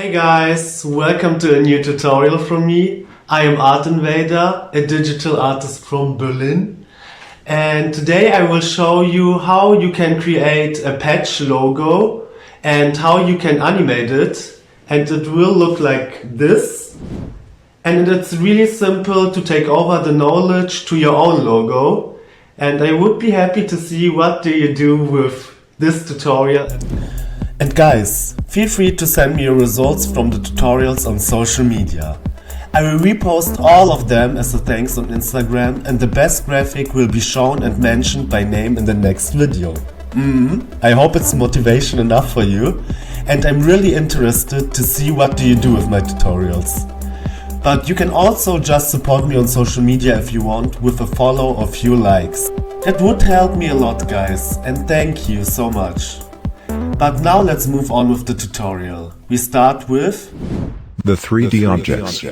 Hey guys, welcome to a new tutorial from me. I am Artinvader, a digital artist from Berlin. And today I will show you how you can create a patch logo and how you can animate it. And it will look like this. And it's really simple to take over the knowledge to your own logo. And I would be happy to see what do you do with this tutorial. And guys, feel free to send me your results from the tutorials on social media. I will repost all of them as a thanks on Instagram, and the best graphic will be shown and mentioned by name in the next video. I hope it's motivation enough for you, and I'm really interested to see what do you do with my tutorials. But you can also just support me on social media if you want with a follow or few likes. That would help me a lot, guys, and thank you so much. But now let's move on with the tutorial. We start with the 3D objects.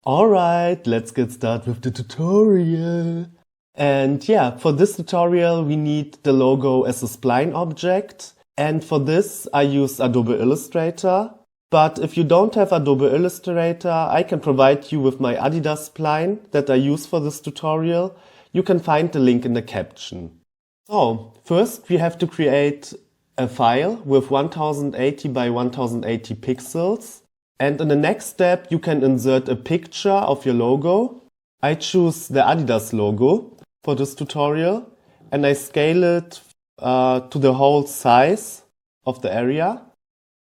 Alright, let's get started with the tutorial. And yeah, for this tutorial we need the logo as a spline object. And for this I use Adobe Illustrator. But if you don't have Adobe Illustrator, I can provide you with my ADIDAS spline that I use for this tutorial. You can find the link in the caption. So, first we have to create a file with 1080 by 1080 pixels. And in the next step you can insert a picture of your logo. I choose the ADIDAS logo for this tutorial and I scale it to the whole size of the area.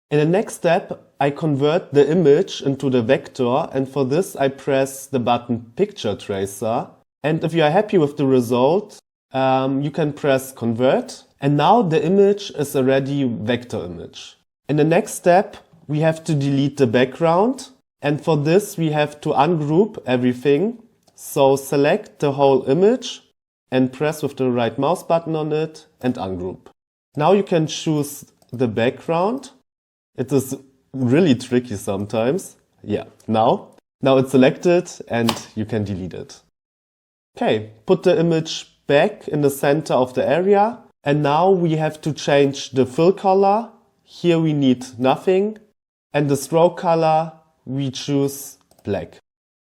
In the next step I convert the image into the vector, and for this I press the button Picture Tracer. And if you are happy with the result, you can press Convert, and now the image is already vector image. In the next step, we have to delete the background, and for this we have to ungroup everything. So select the whole image and press with the right mouse button on it and ungroup. Now you can choose the background. It is really tricky sometimes. Yeah, now it's selected and you can delete it. Okay, put the image back in the center of the area, and now we have to change the fill color. Here we need nothing, and the stroke color we choose black.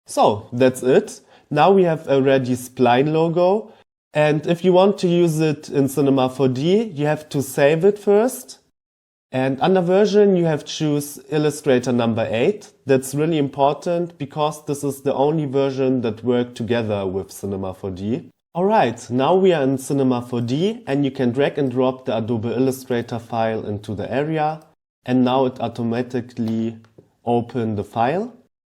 So that's it. Now we have a ready spline logo, and if you want to use it in Cinema 4D, you have to save it first. And under version you have to choose Illustrator number 8. That's really important because this is the only version that works together with Cinema 4D. Alright, now we are in Cinema 4D and you can drag and drop the Adobe Illustrator file into the area, and now it automatically opens the file.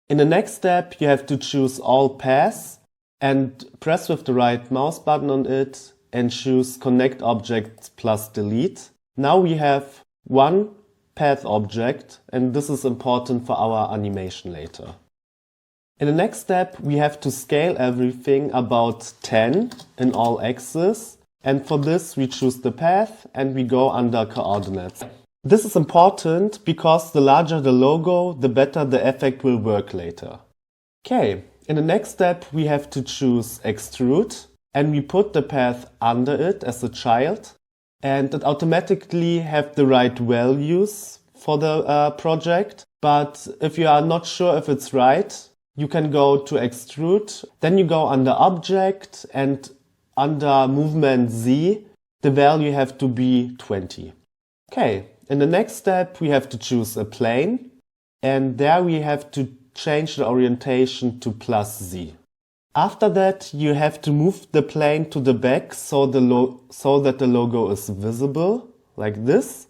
In the next step you have to choose all paths and press with the right mouse button on it and choose Connect Objects plus Delete. Now we have one path object, and this is important for our animation later. In the next step we have to scale everything about 10 in all axes, and for this we choose the path and we go under coordinates. This is important because the larger the logo, the better the effect will work later. Okay, in the next step we have to choose extrude and we put the path under it as a child, and it automatically have the right values for the project. But if you are not sure if it's right, you can go to extrude, then you go under object, and under movement Z, the value have to be 20. Okay, in the next step we have to choose a plane, and there we have to change the orientation to +Z. After that you have to move the plane to the back so that the logo is visible, like this.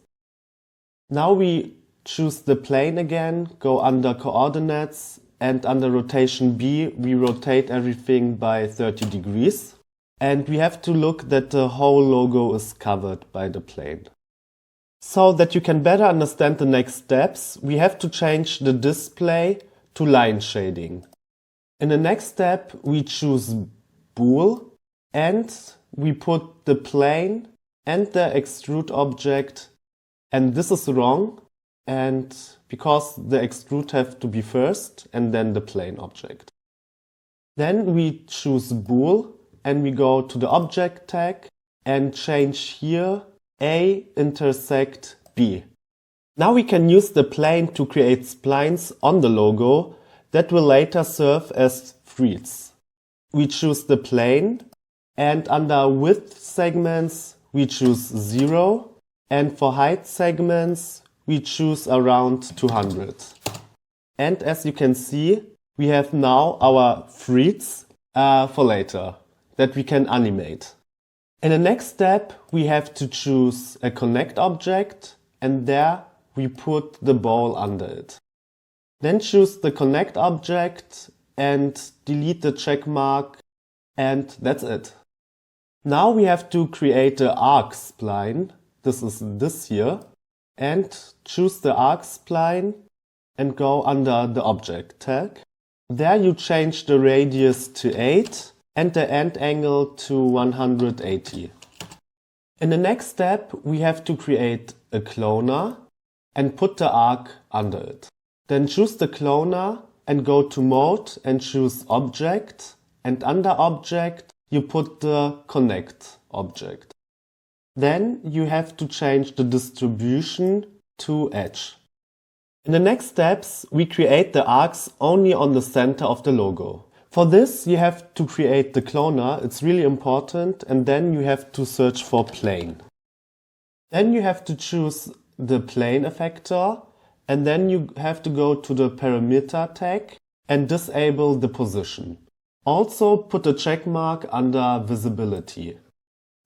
Now we choose the plane again, go under coordinates, and under rotation B we rotate everything by 30 degrees. And we have to look that the whole logo is covered by the plane. So that you can better understand the next steps, we have to change the display to line shading. In the next step we choose bool and we put the plane and the extrude object, and this is wrong, and because the extrude have to be first and then the plane object. Then we choose bool and we go to the object tag and change here A intersect B. Now we can use the plane to create splines on the logo that will later serve as threads. We choose the plane, and under width segments we choose 0, and for height segments we choose around 200. And as you can see, we have now our threads for later that we can animate. In the next step, we have to choose a connect object, and there we put the ball under it. Then choose the connect object and delete the check mark, and that's it. Now we have to create the arc spline. This is this here, and choose the arc spline and go under the object tag. There you change the radius to 8 and the end angle to 180. In the next step, we have to create a cloner and put the arc under it. Then choose the cloner and go to mode and choose object, and under object you put the connect object. Then you have to change the distribution to edge. In the next steps, we create the arcs only on the center of the logo. For this, you have to create the cloner, it's really important, and then you have to search for plane. Then you have to choose the plane effector, and then you have to go to the parameter tag and disable the position. Also put a check mark under visibility.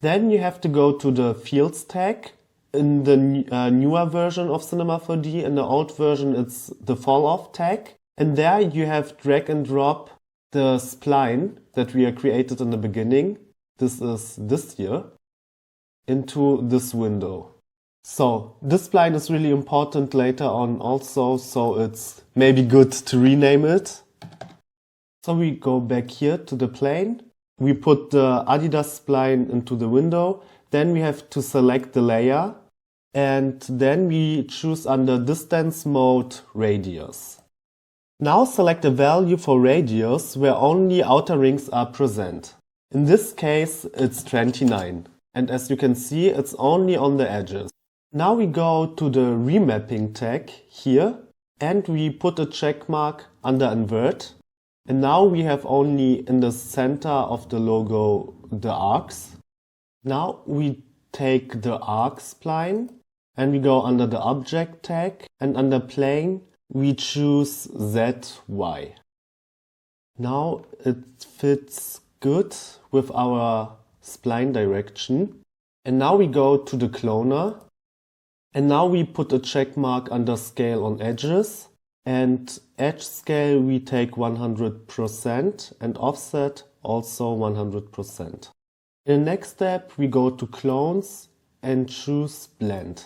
Then you have to go to the fields tag. In the newer version of Cinema 4D, in the old version it's the fall off tag, and there you have drag and drop the spline that we created in the beginning. This is this here, into this window. So this spline is really important later on also, so it's maybe good to rename it. So we go back here to the plane. We put the ADIDAS spline into the window. Then we have to select the layer, and then we choose under distance mode radius. Now select a value for radius where only outer rings are present. In this case it's 29, and as you can see it's only on the edges. Now we go to the remapping tag here and we put a check mark under invert. And now we have only in the center of the logo the arcs. Now we take the arc spline and we go under the object tag, and under plane we choose ZY. Now it fits good with our spline direction. And now we go to the cloner, and now we put a check mark under scale on edges, and edge scale we take 100% and offset also 100%. In the next step we go to clones and choose blend.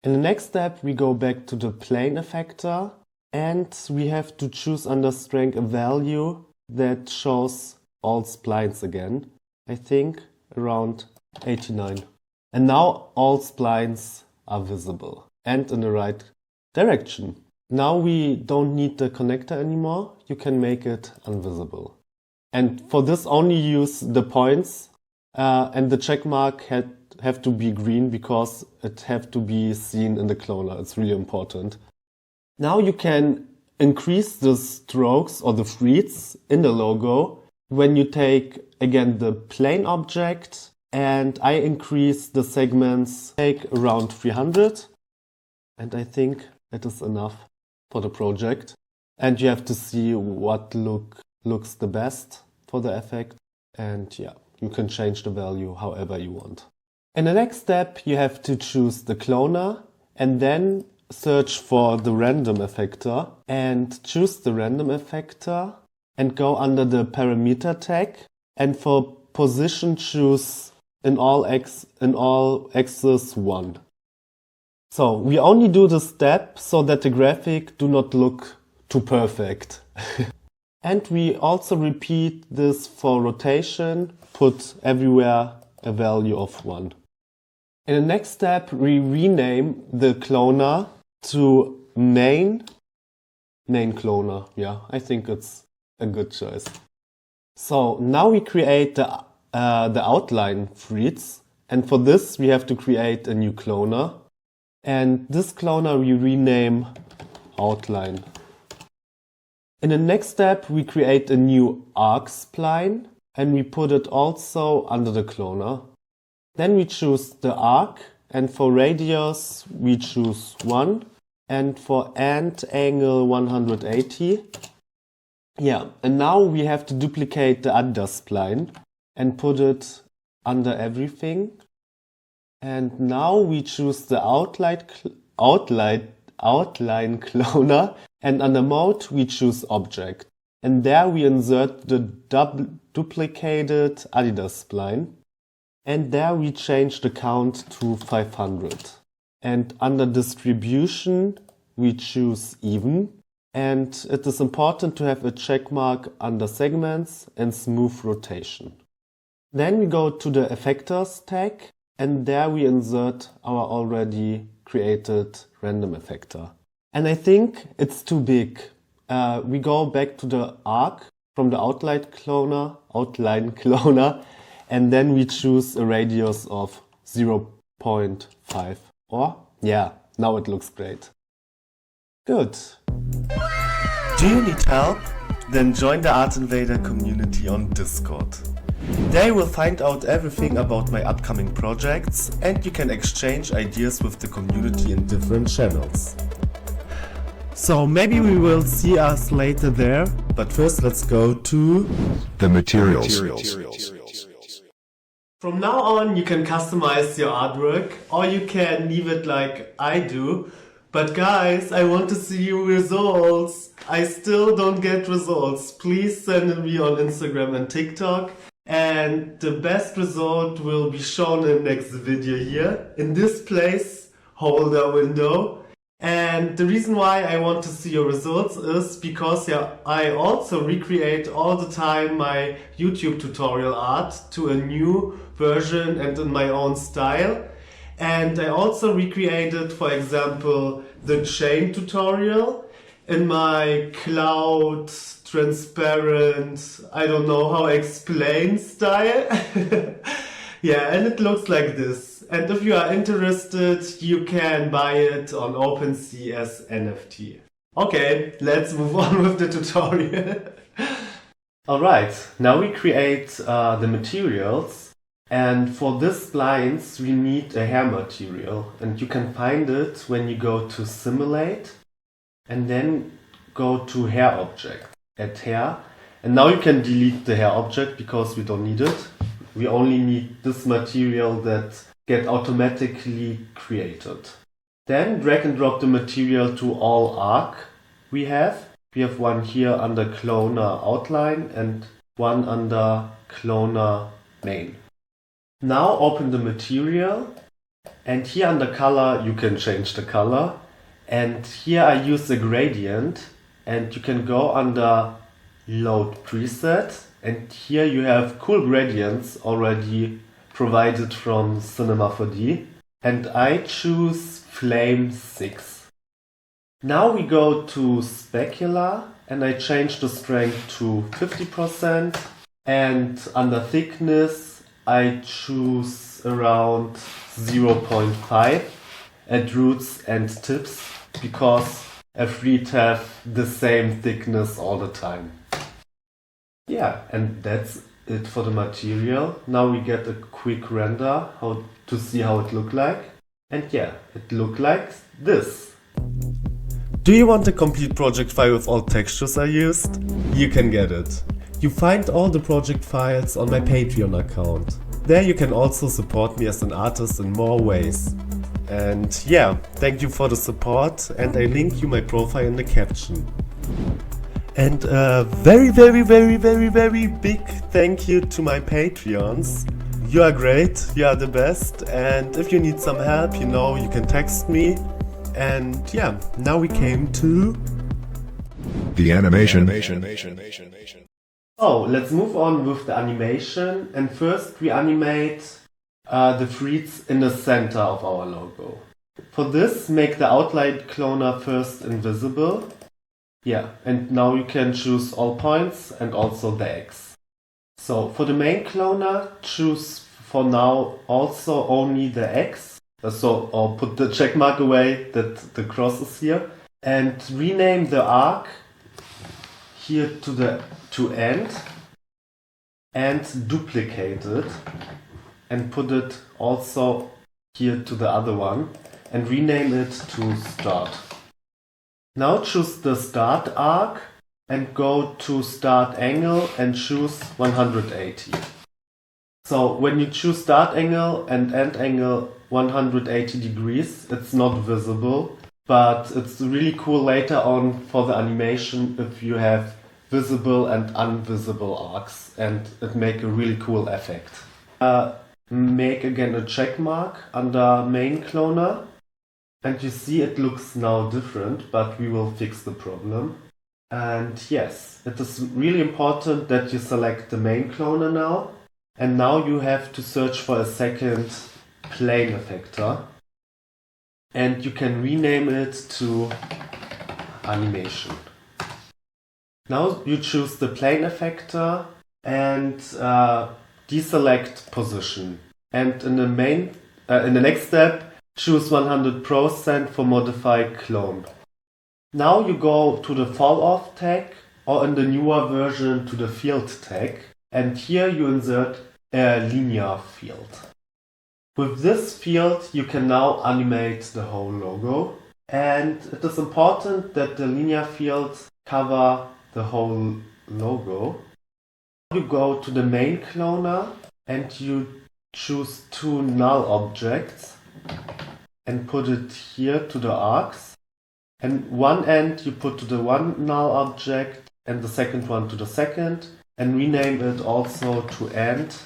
In the next step we go back to the plane effector, and we have to choose under strength a value that shows all splines again. I think around 89. And now all splines are visible and in the right direction. Now we don't need the connector anymore. You can make it invisible. And for this only use the points, and the check mark have to be green because it have to be seen in the cloner. It's really important. Now you can increase the strokes or the threads in the logo when you take again the plane object, and I increase the segments, take around 300, and I think that is enough for the project. And you have to see what looks the best for the effect, and yeah, you can change the value however you want. In the next step you have to choose the cloner and then search for the random effector and choose the random effector and go under the parameter tag, and for position choose in all axes 1. So we only do this step so that the graphic do not look too perfect. And we also repeat this for rotation, put everywhere a value of 1. In the next step we rename the cloner to main cloner. Yeah, I think it's a good choice. So now we create the outline threads, and for this we have to create a new cloner. And this cloner we rename outline. In the next step, we create a new arc spline and we put it also under the cloner. Then we choose the arc, and for radius we choose 1, and for end angle 180. Yeah, and now we have to duplicate the ADIDAS spline and put it under everything. And now we choose the outline cloner, and under mode we choose object. And there we insert the duplicated ADIDAS spline. And there we change the count to 500. And under distribution we choose even. And it is important to have a check mark under segments and smooth rotation. Then we go to the effectors tag, and there we insert our already created random effector. And I think it's too big. We go back to the arc from the outline cloner, and then we choose a radius of 0.5. Or, yeah, now it looks great. Good. Do you need help? Then join the Artinvader community on Discord. There you will find out everything about my upcoming projects, and you can exchange ideas with the community in different channels. So maybe we will see us later there, but first let's go to The materials. From now on you can customize your artwork, or you can leave it like I do. But guys, I want to see your results. I still don't get results. Please send me on Instagram and TikTok. And the best result will be shown in the next video here, in this placeholder window. And the reason why I want to see your results is because I also recreate all the time my YouTube tutorial art to a new version and in my own style. And I also recreated, for example, the chain tutorial in my cloud transparent, I don't know how explain style. Yeah, and it looks like this. And if you are interested, you can buy it on OpenSea as NFT. Okay, let's move on with the tutorial. Alright, now we create the materials. And for this splines we need a hair material, and you can find it when you go to simulate and then go to hair object, add hair, and now you can delete the hair object because we don't need it. We only need this material that get automatically created. Then drag and drop the material to all arc we have. We have one here under cloner outline and one under cloner main. Now open the material, and here under color you can change the color, and here I use a gradient, and you can go under load preset, and here you have cool gradients already provided from Cinema 4D, and I choose Flame 6. Now we go to specular, and I change the strength to 50%, and under thickness I choose around 0.5 at roots and tips, because I free have the same thickness all the time. Yeah, and that's it for the material. Now we get a quick render to see how it look like. And yeah, it look like this. Do you want a complete project file with all textures I used? You can get it. You find all the project files on my Patreon account. There you can also support me as an artist in more ways. And yeah, thank you for the support, and I link you my profile in the caption. And a very big thank you to my Patreons. You are great, you are the best, and if you need some help, you know, you can text me. And yeah, now we came to The animation. Oh, let's move on with the animation, and first we animate the threads in the center of our logo. For this, make the outline cloner first invisible. Yeah, and now you can choose all points and also the X. So for the main cloner, choose for now also only the X, Or put the check mark away that the cross is here, and rename the arc here to end, and duplicate it and put it also here to the other one and rename it to start. Now choose the start arc and go to start angle and choose 180. So when you choose start angle and end angle 180 degrees, it's not visible, but it's really cool later on for the animation if you have visible and invisible arcs, and it make a really cool effect. Make again a check mark under main cloner, and you see it looks now different, but we will fix the problem. And yes, it is really important that you select the main cloner now, and now you have to search for a second plane effector, and you can rename it to animation. Now you choose the plane effector and deselect position. And in the next step, choose 100% for modify clone. Now you go to the fall off tag, or in the newer version to the field tag, and here you insert a linear field. With this field you can now animate the whole logo, and it is important that the linear fields cover the whole logo. You go to the main cloner and you choose two null objects and put it here to the arcs, and one end you put to the one null object and the second one to the second, and rename it also to end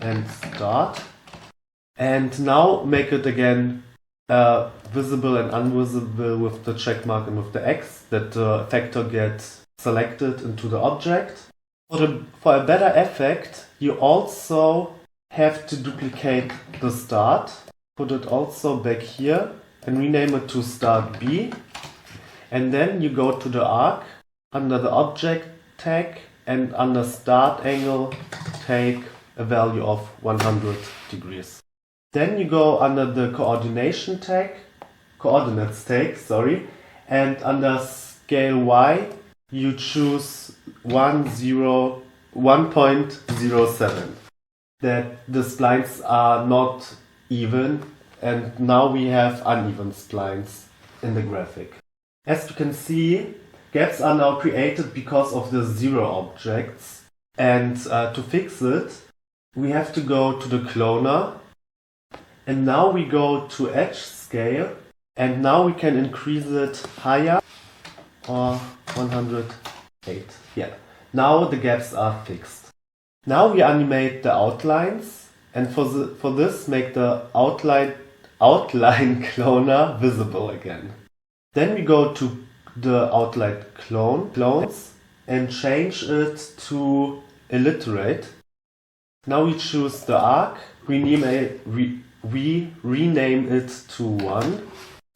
and start. And now make it again visible and invisible with the check mark and with the X, that the effector gets selected into the object. For a better effect, you also have to duplicate the start, put it also back here and rename it to start B. And then you go to the arc under the object tag, and under start angle take a value of 100 degrees. Then you go under the coordinates tag, and under scale Y you choose 1.07. That the splines are not even, and now we have uneven splines in the graphic. As you can see, gaps are now created because of the zero objects, and to fix it we have to go to the cloner, and now we go to edge scale, and now we can increase it higher, or 108. Yeah, now the gaps are fixed. Now we animate the outlines, and for this make the outline cloner visible again. Then we go to the outline clones and change it to alliterate. Now we choose the arc, we rename it to 1,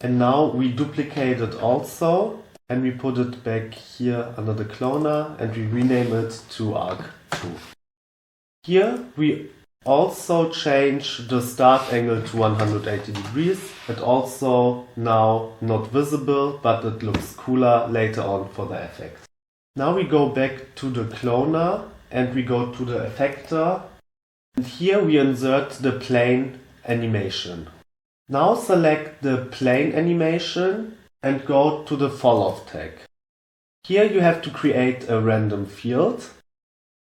and now we duplicate it also, and we put it back here under the cloner, and we rename it to arc 2. Here we also change the start angle to 180 degrees. It also now not visible, but it looks cooler later on for the effect. Now we go back to the cloner and we go to the effector, and here we insert the plane animation. Now select the plane animation and go to the fall off tag. Here you have to create a random field.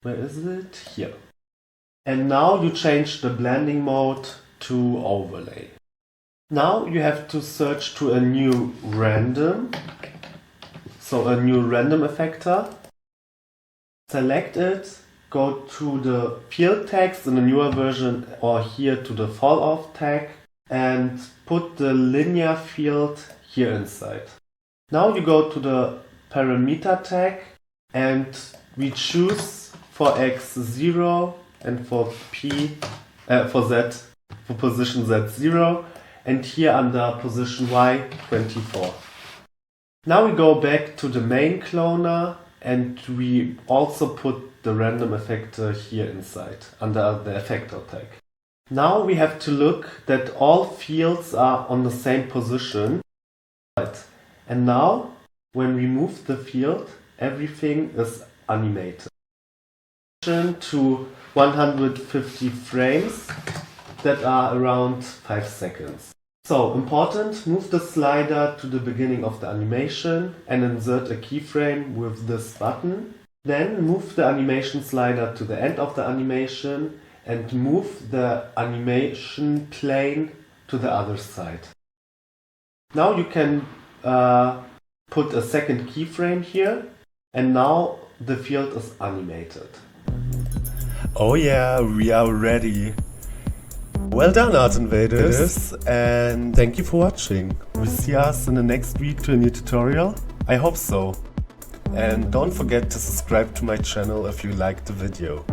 Where is it? Here. And now you change the blending mode to overlay. Now you have to search to a new random, so a new random effector. Select it, go to the field tags in the newer version, or here to the fall off tag, and put the linear field here inside. Now you go to the parameter tag and we choose for X 0 and for Z, for position Z 0, and here under position Y 24. Now we go back to the main cloner and we also put the random effector here inside under the effector tag. Now we have to look that all fields are on the same position. Right. And now, when we move the field, everything is animated. To 150 frames that are around 5 seconds. So, important, move the slider to the beginning of the animation and insert a keyframe with this button. Then move the animation slider to the end of the animation and move the animation plane to the other side. Now you can put a second keyframe here, and now the field is animated. Oh yeah, we are ready. Well done, Artinvaders, and thank you for watching. We'll see us in the next week to a new tutorial. I hope so. And don't forget to subscribe to my channel if you liked the video.